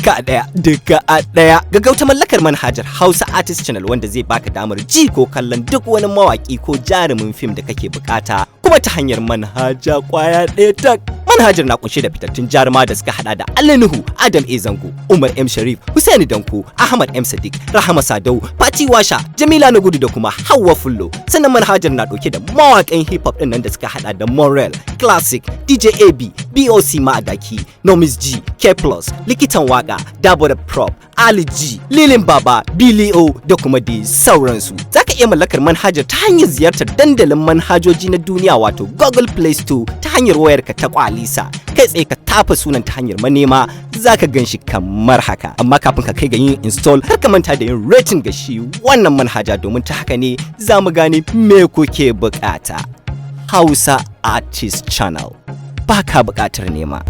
duka a ɗaya. Gaggauta mallakar manhajar Hausa Artist Channel wanda zai baka damar ji ko kallon duk wani mawaki ko jarumin fim da kake bukata kuma ta hanyar manhaja kwaya ɗaya tak. Manhajar na kunshe da fitattun jaruma da suka hada da Ali Nuhu, Adam A Zango, Umar M Sharif, Husaini Danko, Ahmad M Sadiq, Rahama Sadau, Fati Washa, Jamila Nagudu da kuma Hauwa Fullo. Sannan manhajar na dauke da mawakan hip hop din nan da suka hada da Morel, Classic, DJ AB, BOC Ma'adaki, Nomis G, K+, Likitan Waka, Dabo da Prop, Ali G, Lilin Baba, Billy O da kuma dai sauransu. Zaka iya mallakar manhajar ta hanyar ziyartar dandalin manhajoji na duniya wato Google Play Store ta hanyar wayarka ta kwalisa. Kai tsaye ka tafa sunan ta hanyar manema zaka ganshi kamar haka. Amma kafin ka kai ga yin install har ka manta da yin rating ga shi wannan manhaja domin ta haka ne za mu gane me kuke bukata. Hausa Artist Channel. Baka bukatar nema.